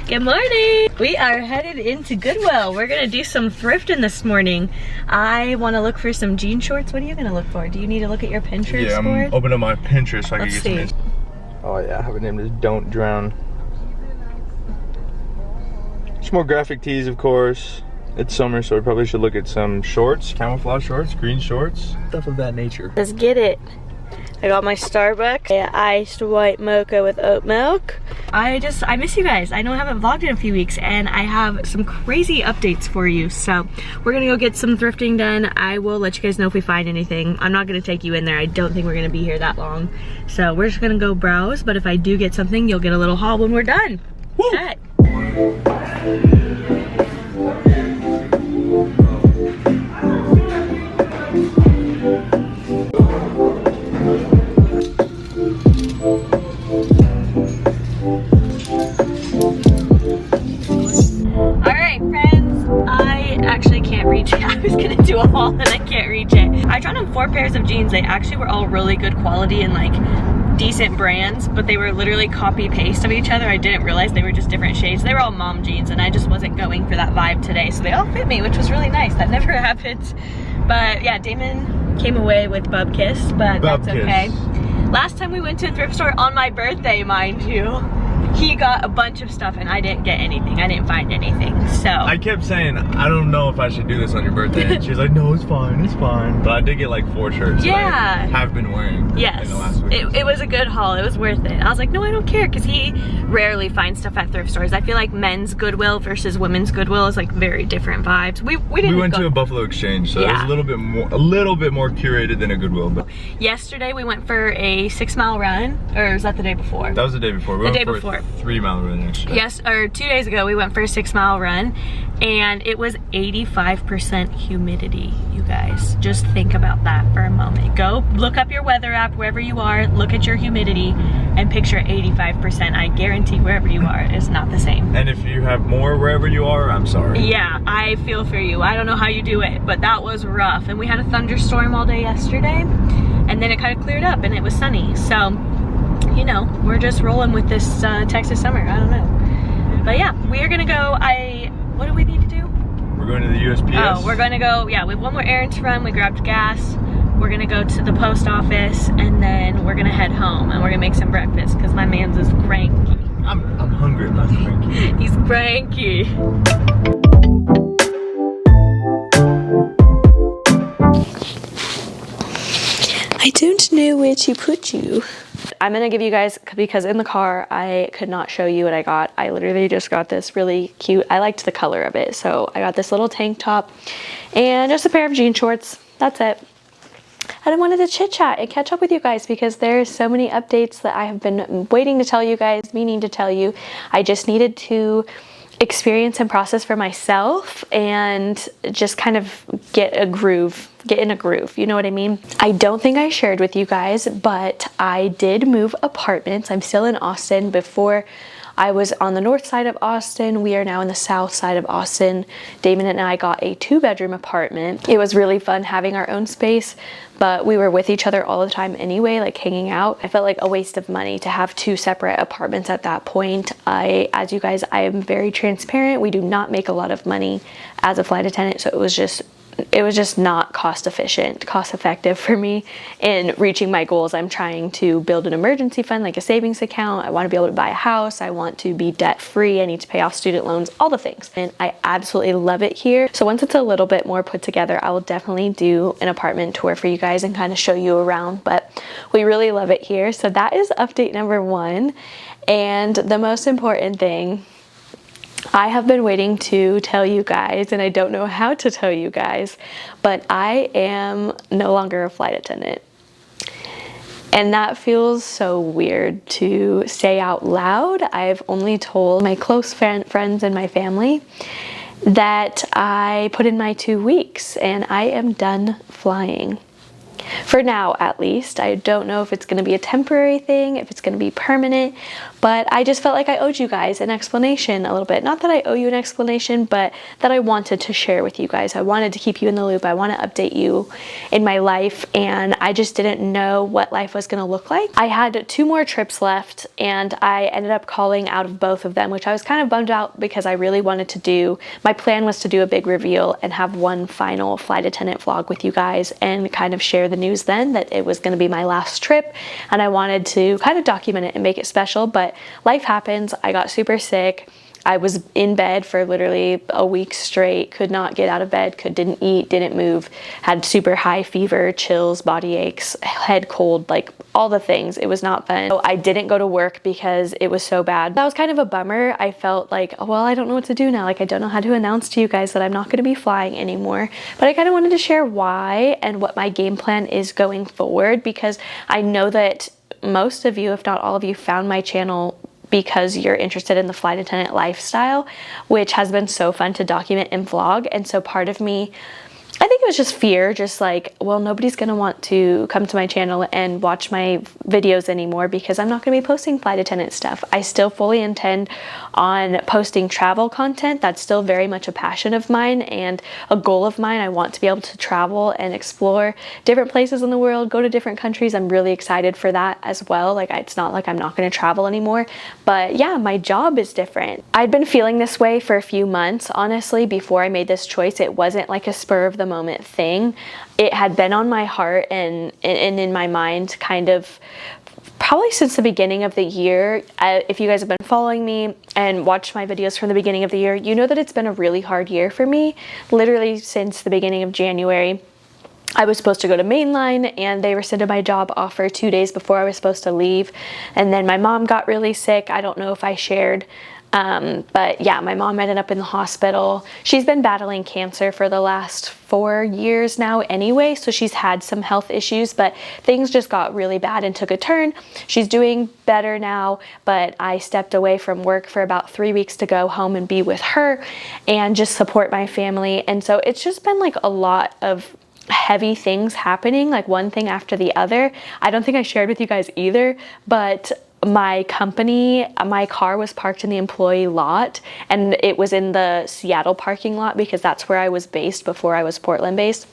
Good morning. We are headed into Goodwill. We're gonna do some thrifting this morning. I wanna look for some jean shorts. What are you gonna look for? Do you need to look at your Pinterest Yeah, I'm board? opening my Pinterest so I can Let's get see. some. Oh yeah, I have it named as Don't Drown. Some more graphic tees, of course. It's summer, so we probably should look at some shorts, camouflage shorts, green shorts, stuff of that nature. Let's get it. I got my Starbucks iced white mocha with oat milk. I miss you guys. I know I haven't vlogged in a few weeks and I have some crazy updates for you. So we're gonna go get some thrifting done. I will let you guys know if we find anything. I'm not gonna take you in there. I don't think we're gonna be here that long. So we're just gonna go browse, but if I do get something, you'll get a little haul when we're done. Woo! Okay. I was gonna do a haul and I can't reach it. I tried on 4 pairs of jeans. They actually were all really good quality and like decent brands, but they were literally copy paste of each other. I didn't realize they were just different shades. They were all mom jeans and I just wasn't going for that vibe today. So they all fit me, which was really nice. That never happens. But yeah, Damon came away with bub kiss, but that's okay. Last time we went to a thrift store on my birthday, mind you, he got a bunch of stuff and I didn't get anything. I didn't find anything, so. I kept saying, I don't know if I should do this on your birthday. And she's like, no, it's fine, it's fine. But I did get like 4 shirts that I have been wearing in the last week. It was a good haul. It was worth it. I was like, no, I don't care, because he rarely finds stuff at thrift stores. I feel like men's Goodwill versus women's Goodwill is like very different vibes. We went to a Buffalo Exchange, so it was a little bit more curated than a Goodwill. But yesterday we went for a 6-mile run, or was that the day before? That was the day before. The day before. 3-mile run yesterday. Yes, or 2 days ago we went for a 6-mile run and it was 85% humidity, you guys. Just think about that for a moment. Go look up your weather app wherever you are, look at your humidity and picture 85%. I guarantee wherever you are, it's not the same. And if you have more wherever you are, I'm sorry. Yeah, I feel for you. I don't know how you do it, but that was rough. And we had a thunderstorm all day yesterday and then it kind of cleared up and it was sunny. So, you know, we're just rolling with this Texas summer. I don't know. But yeah, we are gonna go. What do we need to do? We're going to the USPS. Oh, we're gonna go, yeah, we have one more errand to run. We grabbed gas. We're gonna go to the post office and then we're gonna head home and we're gonna make some breakfast because my man's is cranky. I'm hungry, not cranky. He's cranky. I don't know where to put you. I'm gonna give you guys, because in the car I could not show you what I got. I literally just got this really cute, I liked the color of it, so I got this little tank top and just a pair of jean shorts. That's it. I wanted to chit chat and catch up with you guys because there's so many updates that I have been waiting to tell you guys, meaning to tell you. I just needed to experience and process for myself and just kind of get in a groove, you know what I mean? I don't think I shared with you guys, but I did move apartments. I'm still in Austin. Before I was on the north side of Austin. We are now in the south side of Austin. Damon and I got a 2-bedroom apartment. It was really fun having our own space, but we were with each other all the time anyway, like hanging out. I felt like a waste of money to have 2 separate apartments at that point. As you guys, I am very transparent. We do not make a lot of money as a flight attendant, so it was just not cost effective for me in reaching my goals. I'm trying to build an emergency fund, like a savings account. I want to be able to buy a house. I want to be debt free. I need to pay off student loans, all the things. And I absolutely love it here. So once it's a little bit more put together, I will definitely do an apartment tour for you guys and kind of show you around, but we really love it here. So that is update number 1. And the most important thing, I have been waiting to tell you guys, and I don't know how to tell you guys, but I am no longer a flight attendant. And that feels so weird to say out loud. I've only told my close friends and my family that I put in my 2 weeks and I am done flying. For now, at least. I don't know if it's going to be a temporary thing, if it's going to be permanent, but I just felt like I owed you guys an explanation a little bit. Not that I owe you an explanation, but that I wanted to share with you guys. I wanted to keep you in the loop. I want to update you in my life, and I just didn't know what life was going to look like. I had 2 more trips left, and I ended up calling out of both of them, which I was kind of bummed out because I really wanted to do, my plan was to do a big reveal and have one final flight attendant vlog with you guys and kind of share the news then that it was going to be my last trip, and I wanted to kind of document it and make it special. But life happens. I got super sick. I was in bed for literally a week straight, could not get out of bed, didn't eat, didn't move, had super high fever, chills, body aches, head cold, like all the things. It was not fun. So I didn't go to work because it was so bad. That was kind of a bummer. I felt like, oh, well, I don't know what to do now. Like, I don't know how to announce to you guys that I'm not going to be flying anymore. But I kind of wanted to share why and what my game plan is going forward, because I know that most of you, if not all of you, found my channel because you're interested in the flight attendant lifestyle, which has been so fun to document and vlog. And so part of me, I think it was just fear, just like, well, nobody's gonna want to come to my channel and watch my videos anymore because I'm not gonna be posting flight attendant stuff. I still fully intend on posting travel content. That's still very much a passion of mine and a goal of mine. I want to be able to travel and explore different places in the world, go to different countries. I'm really excited for that as well. Like, it's not like I'm not gonna travel anymore, but yeah, my job is different. I'd been feeling this way for a few months, honestly, before I made this choice. It wasn't like a spur of the moment thing. It had been on my heart and in my mind kind of probably since the beginning of the year. If you guys have been following me and watched my videos from the beginning of the year, you know that it's been a really hard year for me. Literally since the beginning of January, I was supposed to go to Mainline and they rescinded my job offer 2 days before I was supposed to leave. And then my mom got really sick. I don't know if I shared, but yeah, my mom ended up in the hospital. She's been battling cancer for the last 4 years now anyway, so she's had some health issues, but things just got really bad and took a turn. She's doing better now, but I stepped away from work for about 3 weeks to go home and be with her and just support my family. And so it's just been like a lot of heavy things happening, like one thing after the other. I don't think I shared with you guys either, but my company, my car was parked in the employee lot, and it was in the Seattle parking lot because that's where I was based before I was Portland based.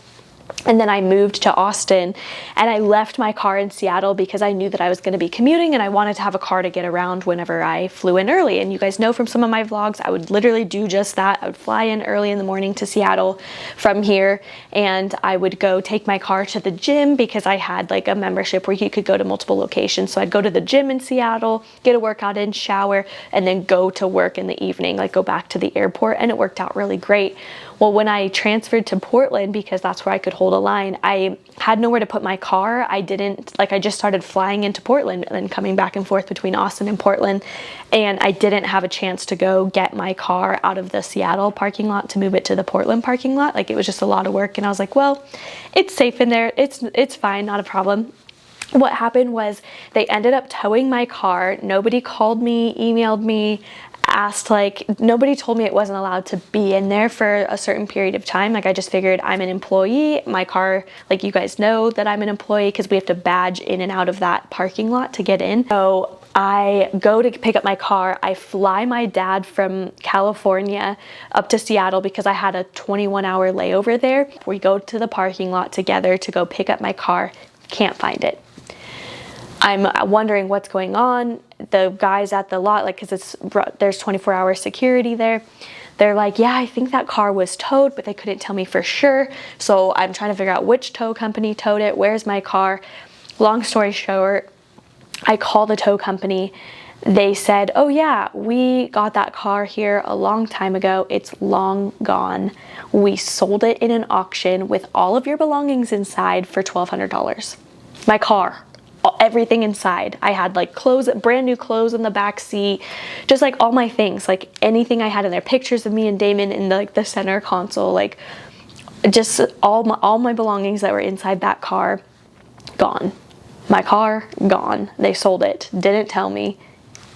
And then I moved to Austin and I left my car in Seattle because I knew that I was going to be commuting and I wanted to have a car to get around whenever I flew in early. And you guys know from some of my vlogs, I would literally do just that. I would fly in early in the morning to Seattle from here, and I would go take my car to the gym because I had like a membership where you could go to multiple locations. So I'd go to the gym in Seattle, get a workout in, shower, and then go to work in the evening, like go back to the airport, and it worked out really great. Well, when I transferred to Portland, because that's where I could hold a line, I had nowhere to put my car. I just started flying into Portland and then coming back and forth between Austin and Portland. And I didn't have a chance to go get my car out of the Seattle parking lot to move it to the Portland parking lot. Like, it was just a lot of work. And I was like, well, it's safe in there. It's fine, not a problem. What happened was they ended up towing my car. Nobody called me, emailed me, asked, like, nobody told me it wasn't allowed to be in there for a certain period of time. Like, I just figured I'm an employee. My car, like, you guys know that I'm an employee because we have to badge in and out of that parking lot to get in. So I go to pick up my car. I fly my dad from California up to Seattle because I had a 21-hour layover there. We go to the parking lot together to go pick up my car. Can't find it. I'm wondering what's going on. The guys at the lot, like, because there's 24-hour security there, they're like, yeah, I think that car was towed, but they couldn't tell me for sure. So I'm trying to figure out which tow company towed it. Where's my car? Long story short, I call the tow company. They said, oh yeah, we got that car here a long time ago. It's long gone. We sold it in an auction with all of your belongings inside for $1,200. My car. Everything inside. I had like clothes, brand new clothes in the back seat, just like all my things, like anything I had in there, pictures of me and Damon in the center console, like just all my belongings that were inside that car, gone. My car, gone. They sold it. Didn't tell me.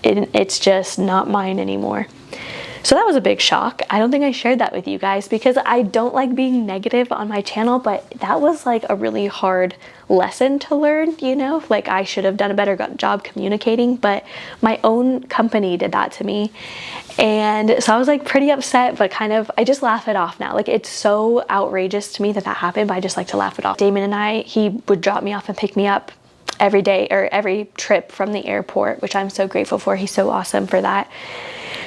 It's just not mine anymore. So that was a big shock. I don't think I shared that with you guys because I don't like being negative on my channel, but that was like a really hard lesson to learn, you know? Like I should have done a better job communicating, but my own company did that to me. And so I was like pretty upset, but kind of, I just laugh it off now. Like it's so outrageous to me that that happened, but I just like to laugh it off. Damon and I, he would drop me off and pick me up every day or every trip from the airport, which I'm so grateful for. He's so awesome for that.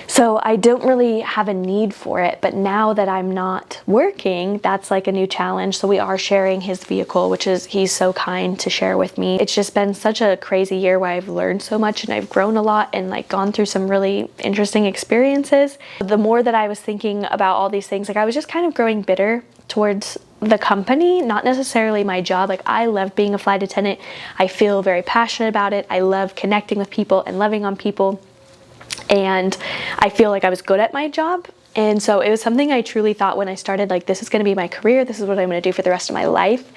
So I don't really have a need for it, but now that I'm not working, that's like a new challenge. So we are sharing his vehicle, which is, he's so kind to share with me. It's just been such a crazy year where I've learned so much and I've grown a lot and like gone through some really interesting experiences. The more that I was thinking about all these things, like I was just kind of growing bitter towards the company, not necessarily my job. Like I love being a flight attendant. I feel very passionate about it. I love connecting with people and loving on people. And I feel like I was good at my job. And so it was something I truly thought when I started, like, this is going to be my career. This is what I'm going to do for the rest of my life.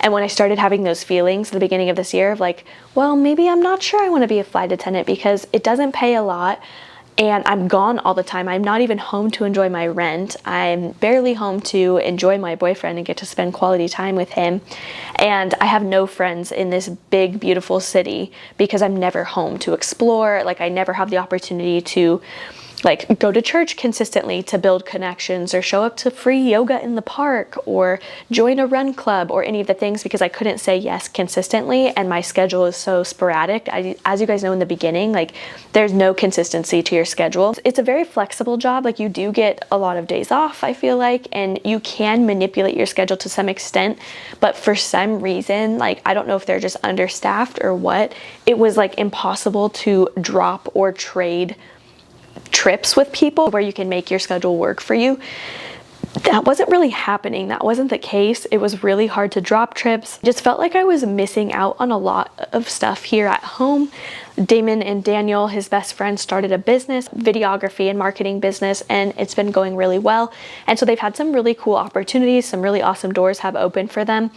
And when I started having those feelings at the beginning of this year of like, well, maybe I'm not sure I want to be a flight attendant because it doesn't pay a lot. And I'm gone all the time. I'm not even home to enjoy my rent. I'm barely home to enjoy my boyfriend and get to spend quality time with him. And I have no friends in this big, beautiful city because I'm never home to explore. Like I never have the opportunity to like go to church consistently to build connections or show up to free yoga in the park or join a run club or any of the things because I couldn't say yes consistently and my schedule is so sporadic. As you guys know in the beginning, like there's no consistency to your schedule. It's a very flexible job. Like you do get a lot of days off, I feel like, and you can manipulate your schedule to some extent, but for some reason, like I don't know if they're just understaffed or what, it was like impossible to drop or trade trips with people where you can make your schedule work for you. That wasn't really happening. That wasn't the case. It was really hard to drop trips. Just felt like I was missing out on a lot of stuff here at home. Damon and Daniel, his best friend, started a business, videography and marketing business, and it's been going really well. And so they've had some really cool opportunities, some really awesome doors have opened for them.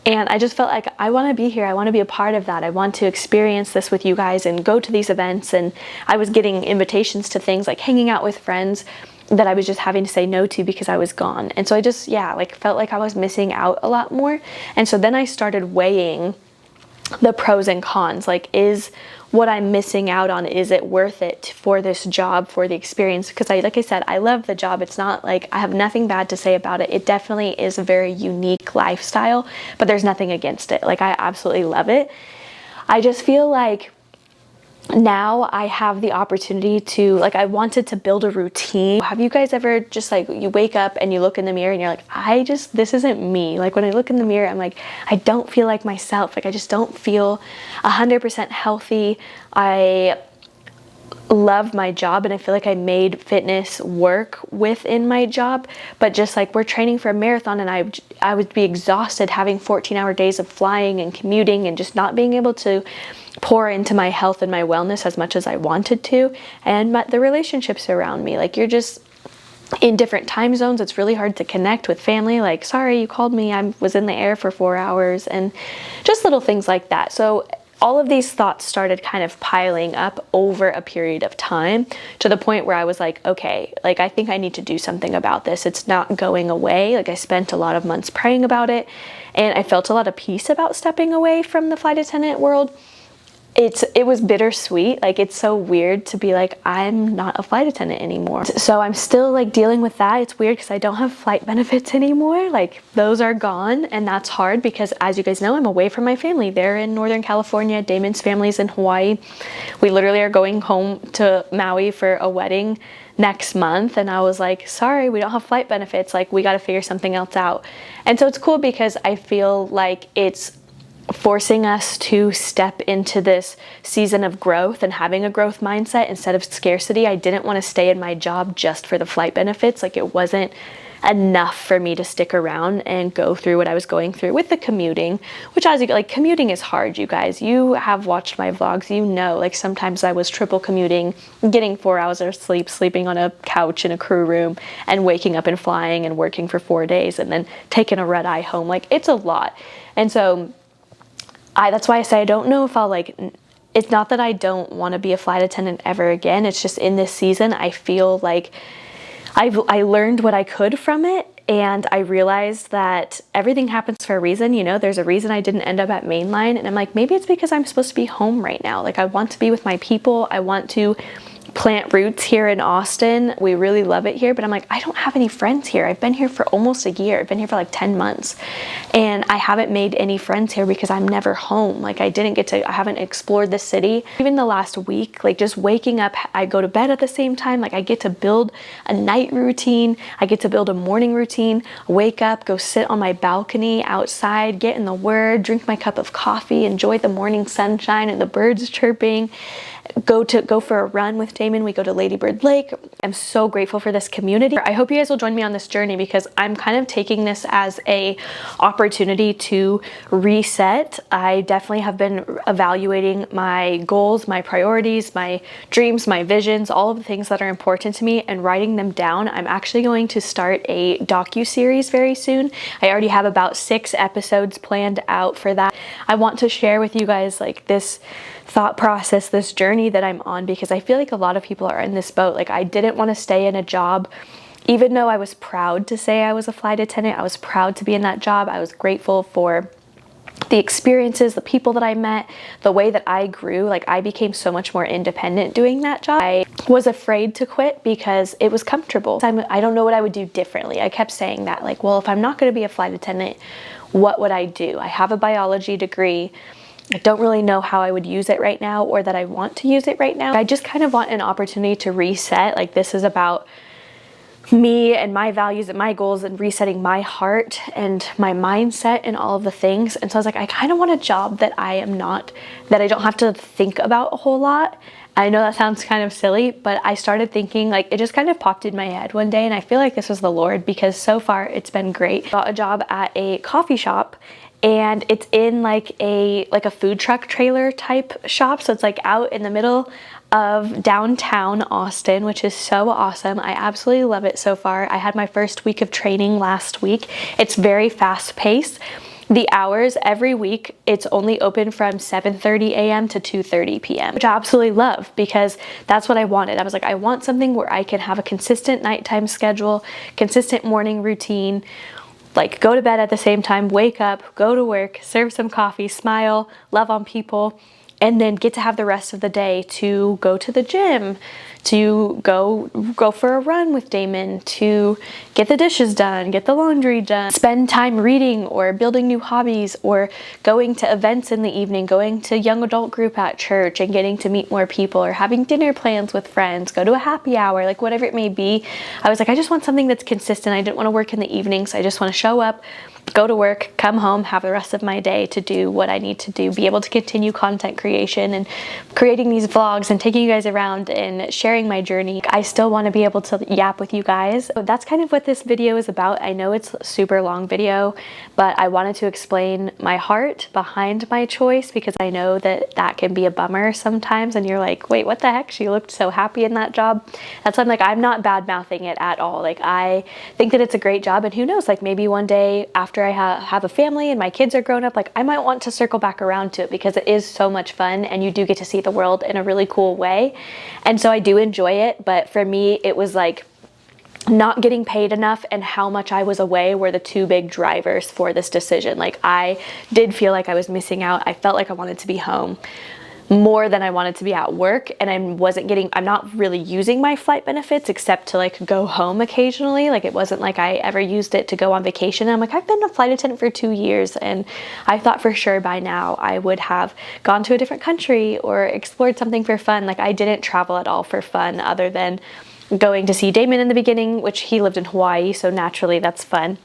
And I just felt like I want to be here. I want to be a part of that. I want to experience this with you guys and go to these events. And I was getting invitations to things like hanging out with friends that I was just having to say no to because I was gone. And so I just, yeah, like felt like I was missing out a lot more. And so then I started weighing the pros and cons. Like, is what I'm missing out on, is it worth it for this job, for the experience? Because like I said, I love the job. It's not like I have nothing bad to say about it. It definitely is a very unique lifestyle, but there's nothing against it. Like I absolutely love it. I just feel like now I have the opportunity to, like, I wanted to build a routine. Have you guys ever just like, you wake up and you look in the mirror and you're like, this isn't me. Like when I look in the mirror, I'm like, I don't feel like myself. Like I just don't feel 100% healthy. I love my job and I feel like I made fitness work within my job, but just like we're training for a marathon and I would be exhausted having 14-hour days of flying and commuting and just not being able to pour into my health and my wellness as much as I wanted to. And the relationships around me, like you're just in different time zones. It's really hard to connect with family. Like, sorry, you called me, I was in the air for 4 hours, and just little things like that. So all of these thoughts started kind of piling up over a period of time to the point where I was like, okay, like I think I need to do something about this. It's not going away. Like I spent a lot of months praying about it and I felt a lot of peace about stepping away from the flight attendant world. It was bittersweet. Like it's so weird to be like, I'm not a flight attendant anymore. So I'm still like dealing with that. It's weird because I don't have flight benefits anymore. Like those are gone, and that's hard because, as you guys know, I'm away from my family. They're in Northern California. Damon's family's in Hawaii. We literally are going home to Maui for a wedding next month, and I was like, sorry, we don't have flight benefits. Like we got to figure something else out. And so it's cool because I feel like it's forcing us to step into this season of growth and having a growth mindset instead of scarcity. I didn't want to stay in my job just for the flight benefits. Like it wasn't enough for me to stick around and go through what I was going through with the commuting, which, as you like, commuting is hard, you guys. You have watched my vlogs, you know, like sometimes I was triple commuting, getting 4 hours of sleep, sleeping on a couch in a crew room, and waking up and flying and working for 4 days and then taking a red eye home. Like it's a lot. And so that's why I say I don't know if I'll like it's not that I don't want to be a flight attendant ever again. It's just in this season, I feel like I learned what I could from it, and I realized that everything happens for a reason. You know, there's a reason I didn't end up at mainline, and I'm like, maybe it's because I'm supposed to be home right now. Like, I want to be with my people. I want to plant roots here in Austin. We really love it here, but I'm like, I don't have any friends here. I've been here for almost a year. I've been here for like 10 months, and I haven't made any friends here because I'm never home. Like, I haven't explored the city. Even the last week, like just waking up, I go to bed at the same time. Like, I get to build a night routine. I get to build a morning routine, wake up, go sit on my balcony outside, get in the Word, drink my cup of coffee, enjoy the morning sunshine and the birds chirping, go for a run with Damon. We go to Lady Bird Lake. I'm so grateful for this community. I hope you guys will join me on this journey, because I'm kind of taking this as a opportunity to reset. I definitely have been evaluating my goals, my priorities, my dreams, my visions, all of the things that are important to me, and writing them down. I'm actually going to start a docu-series very soon. I already have about 6 episodes planned out for that. I want to share with you guys like this thought process, this journey that I'm on, because I feel like a lot of people are in this boat. Like, I didn't want to stay in a job, even though I was proud to say I was a flight attendant. I was proud to be in that job. I was grateful for the experiences, the people that I met, the way that I grew. Like, I became so much more independent doing that job. I was afraid to quit because it was comfortable. I don't know what I would do differently. I kept saying that, like, well, if I'm not going to be a flight attendant, what would I do? I have a biology degree. I don't really know how I would use it right now, or that I want to use it right now. I just kind of want an opportunity to reset. Like, this is about me and my values and my goals, and resetting my heart and my mindset and all of the things. And so I was like, I kind of want a job that I don't have to think about a whole lot. I know that sounds kind of silly, but I started thinking, like, it just kind of popped in my head one day, and I feel like this was the Lord, because so far it's been great. Got a job at a coffee shop, and it's in like a food truck trailer type shop. So it's like out in the middle of downtown Austin, which is so awesome. I absolutely love it so far. I had my first week of training last week. It's very fast paced. The hours every week, it's only open from 7:30 a.m. to 2:30 p.m., which I absolutely love, because that's what I wanted. I was like, I want something where I can have a consistent nighttime schedule, consistent morning routine, like go to bed at the same time, wake up, go to work, serve some coffee, smile, love on people, and then get to have the rest of the day to go to the gym, to go for a run with Damon, to get the dishes done, get the laundry done, spend time reading or building new hobbies, or going to events in the evening, going to young adult group at church and getting to meet more people, or having dinner plans with friends, go to a happy hour, like whatever it may be. I was like, I just want something that's consistent. I didn't want to work in the evenings. I just want to show up, go to work, come home, have the rest of my day to do what I need to do, be able to continue content creation and creating these vlogs and taking you guys around and sharing my journey. I still want to be able to yap with you guys. So that's kind of what this video is about. I know it's a super long video, but I wanted to explain my heart behind my choice, because I know that that can be a bummer sometimes, and you're like, wait, what the heck? She looked so happy in that job. That's why I'm like, I'm not bad mouthing it at all. Like, I think that it's a great job, and who knows, like maybe one day after I have a family and my kids are grown up, like I might want to circle back around to it, because it is so much fun and you do get to see the world in a really cool way. And so I do enjoy it, but for me it was like not getting paid enough and how much I was away were the two big drivers for this decision. Like, I did feel like I was missing out. I felt like I wanted to be home more than I wanted to be at work, and I'm not really using my flight benefits except to like go home occasionally. Like, it wasn't like I ever used it to go on vacation. And I'm like, I've been a flight attendant for 2 years, and I thought for sure by now I would have gone to a different country or explored something for fun. Like, I didn't travel at all for fun, other than going to see Damon in the beginning, which he lived in Hawaii, so naturally that's fun.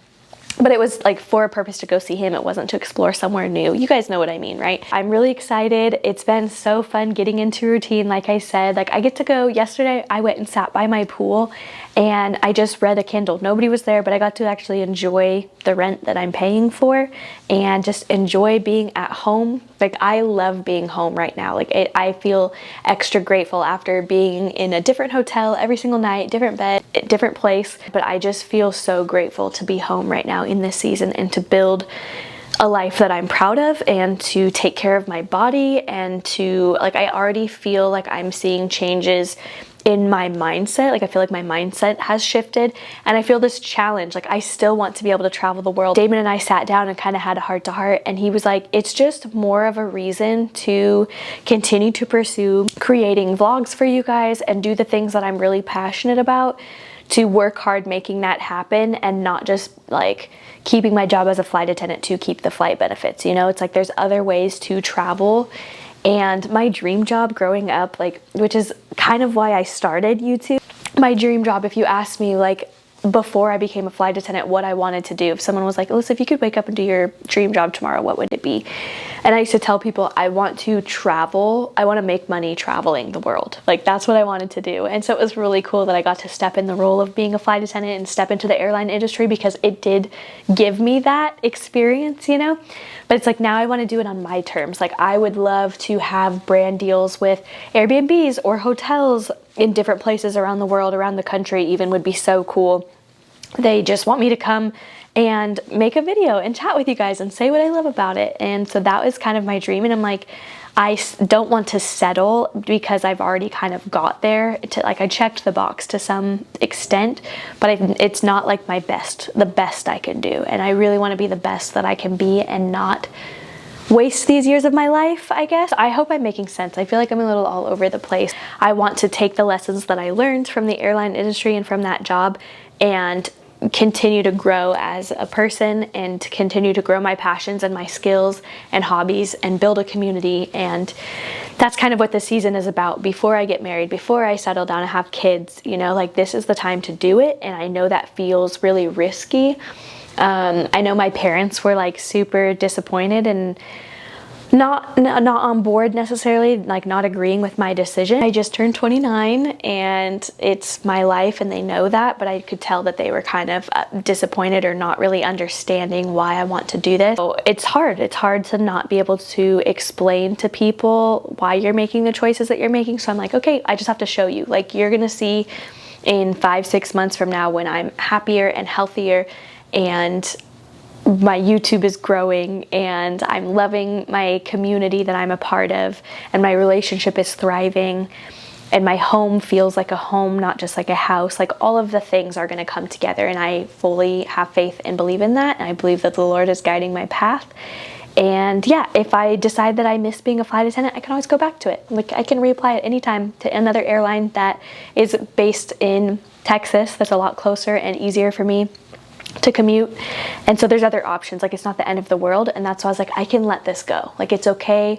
But it was like for a purpose to go see him. It wasn't to explore somewhere new. You guys know what I mean, right? I'm really excited. It's been so fun getting into routine. Like I said, like I get to go, yesterday I went and sat by my pool and I just read a Kindle. Nobody was there, but I got to actually enjoy the rent that I'm paying for and just enjoy being at home. Like, I love being home right now. Like, I feel extra grateful after being in a different hotel every single night, different bed, different place. But I just feel so grateful to be home right now in this season and to build a life that I'm proud of and to take care of my body, and to, like, I already feel like I'm seeing changes in my mindset. Like, I feel like my mindset has shifted, and I feel this challenge. Like, I still want to be able to travel the world. Damon and I sat down and kind of had a heart to heart, and he was like, it's just more of a reason to continue to pursue creating vlogs for you guys and do the things that I'm really passionate about, to work hard making that happen, and not just like keeping my job as a flight attendant to keep the flight benefits. You know, it's like there's other ways to travel. And my dream job growing up, like, which is kind of why I started YouTube, my dream job, if you asked me, like, before I became a flight attendant, what I wanted to do, if someone was like, Alyssa, if you could wake up and do your dream job tomorrow, what would it be? And I used to tell people, I want to travel. I want to make money traveling the world. Like, that's what I wanted to do. And so it was really cool that I got to step in the role of being a flight attendant and step into the airline industry, because it did give me that experience, you know? But it's like, now I want to do it on my terms. Like, I would love to have brand deals with Airbnbs or hotels in different places around the world, around the country even, would be so cool. They just want me to come and make a video and chat with you guys and say what I love about it. And so that was kind of my dream. And I'm like, I don't want to settle, because I've already kind of got there. Like, I checked the box to some extent, but it's not like the best I can do. And I really want to be the best that I can be and not waste these years of my life, I guess. I hope I'm making sense. I feel like I'm a little all over the place. I want to take the lessons that I learned from the airline industry and from that job and continue to grow as a person, and to continue to grow my passions and my skills and hobbies and build a community. And that's kind of what this season is about. Before I get married, before I settle down and have kids, you know, like, this is the time to do it. And I know that feels really risky. I know my parents were like super disappointed and not on board necessarily, like not agreeing with my decision. I just turned 29 and it's my life, and they know that, but I could tell that they were kind of disappointed or not really understanding why I want to do this. So it's hard to not be able to explain to people why you're making the choices that you're making. So I'm like, okay, I just have to show you. Like, you're gonna see in 5-6 months from now, when I'm happier and healthier and my YouTube is growing and I'm loving my community that I'm a part of, and my relationship is thriving, and my home feels like a home, not just like a house. Like, all of the things are going to come together, and I fully have faith and believe in that. And I believe that the Lord is guiding my path. And yeah, if I decide that I miss being a flight attendant, I can always go back to it. Like, I can reapply at any time to another airline that is based in Texas. That's a lot closer and easier for me to commute. And so there's other options. Like, it's not the end of the world. And that's why I was like, I can let this go. Like, it's okay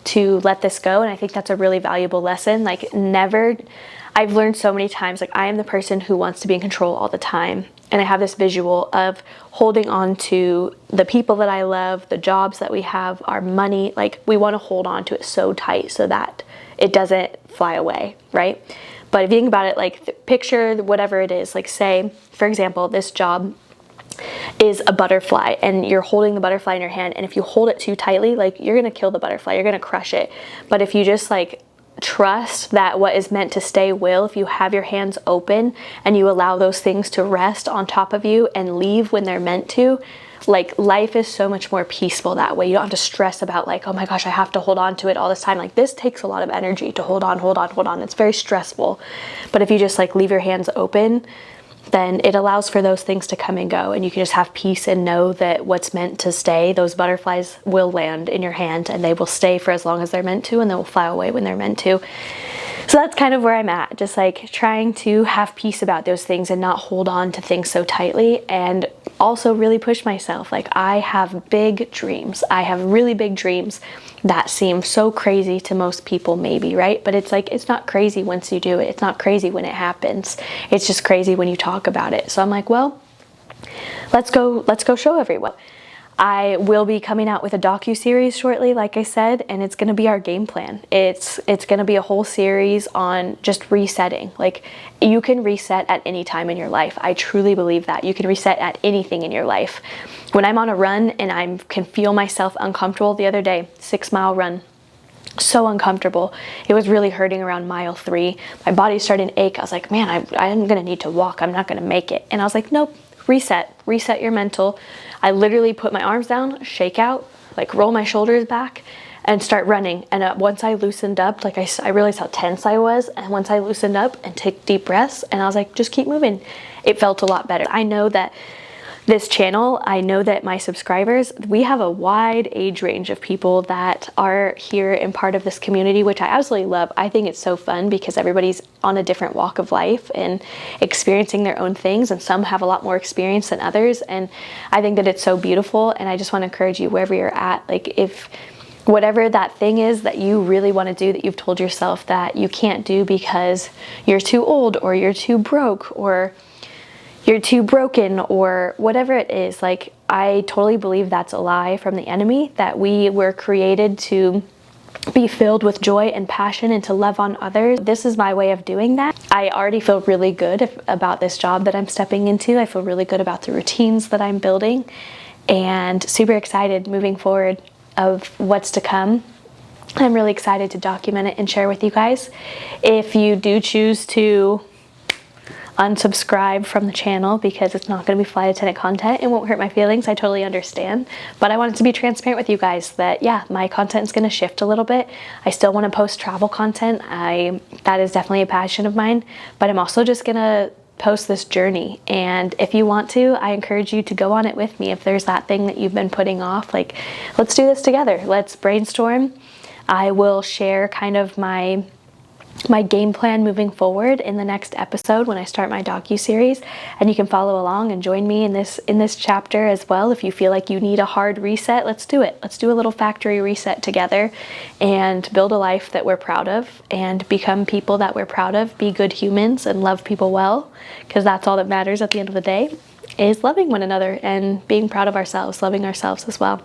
to let this go. And I think that's a really valuable lesson. Like, I've learned so many times, like, I am the person who wants to be in control all the time. And I have this visual of holding on to the people that I love, the jobs that we have, our money. Like, we want to hold on to it so tight so that it doesn't fly away, right? But if you think about it, like, picture whatever it is. Like, say, for example, this job is a butterfly, and you're holding the butterfly in your hand, and if you hold it too tightly, like, you're gonna kill the butterfly, you're gonna crush it. But if you just like trust that what is meant to stay will, if you have your hands open and you allow those things to rest on top of you and leave when they're meant to, like, life is so much more peaceful that way. You don't have to stress about, like, oh my gosh, I have to hold on to it all this time. Like, this takes a lot of energy to hold on. It's very stressful. But if you just like leave your hands open, then it allows for those things to come and go, and you can just have peace and know that what's meant to stay, those butterflies will land in your hand, and they will stay for as long as they're meant to, and they will fly away when they're meant to. So that's kind of where I'm at, just like trying to have peace about those things and not hold on to things so tightly, and also really push myself. Like, I have big dreams. I have really big dreams that seem so crazy to most people, maybe, right? But it's like, it's not crazy once you do it. It's not crazy when it happens. It's just crazy when you talk about it. So I'm like, well, let's go show everyone. I will be coming out with a docu-series shortly, like I said, and it's gonna be our game plan. It's gonna be a whole series on just resetting. Like, you can reset at any time in your life. I truly believe that. You can reset at anything in your life. When I'm on a run and I can feel myself uncomfortable, the other day, 6-mile run, so uncomfortable. It was really hurting around mile 3. My body started to ache. I was like, man, I'm gonna need to walk. I'm not gonna make it. And I was like, nope. Reset your mental. I literally put my arms down, shake out, like roll my shoulders back, and start running. And once I loosened up, like I realized how tense I was. And once I loosened up and took deep breaths, and I was like, just keep moving, it felt a lot better. I know that this channel, I know that my subscribers, we have a wide age range of people that are here and part of this community, which I absolutely love. I think it's so fun because everybody's on a different walk of life and experiencing their own things, and some have a lot more experience than others. And I think that it's so beautiful, and I just want to encourage you wherever you're at, like if whatever that thing is that you really want to do that you've told yourself that you can't do because you're too old or you're too broke or you're too broken or whatever it is, like I totally believe that's a lie from the enemy, that we were created to be filled with joy and passion and to love on others. This is my way of doing that. I already feel really good about this job that I'm stepping into. I feel really good about the routines that I'm building, and super excited moving forward of what's to come. I'm really excited to document it and share with you guys. If you do choose to unsubscribe from the channel because it's not going to be flight attendant content, it won't hurt my feelings. I totally understand, but I wanted to be transparent with you guys that yeah, my content is going to shift a little bit. I still want to post travel content. That is definitely a passion of mine, but I'm also just going to post this journey. And if you want to, I encourage you to go on it with me. If there's that thing that you've been putting off, like let's do this together. Let's brainstorm. I will share kind of my game plan moving forward in the next episode when I start my docu-series, and you can follow along and join me in this chapter as well. If you feel like you need a hard reset, let's do it. Let's do a little factory reset together and build a life that we're proud of and become people that we're proud of, be good humans and love people well, because that's all that matters at the end of the day, is loving one another and being proud of ourselves, loving ourselves as well.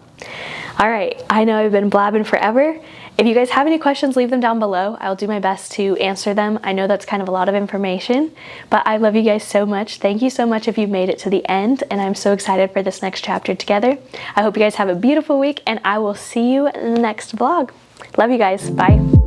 All right, I know I've been blabbing forever. If you guys have any questions, leave them down below. I'll do my best to answer them. I know that's kind of a lot of information, but I love you guys so much. Thank you so much if you've made it to the end, and I'm so excited for this next chapter together. I hope you guys have a beautiful week, and I will see you in the next vlog. Love you guys. Bye.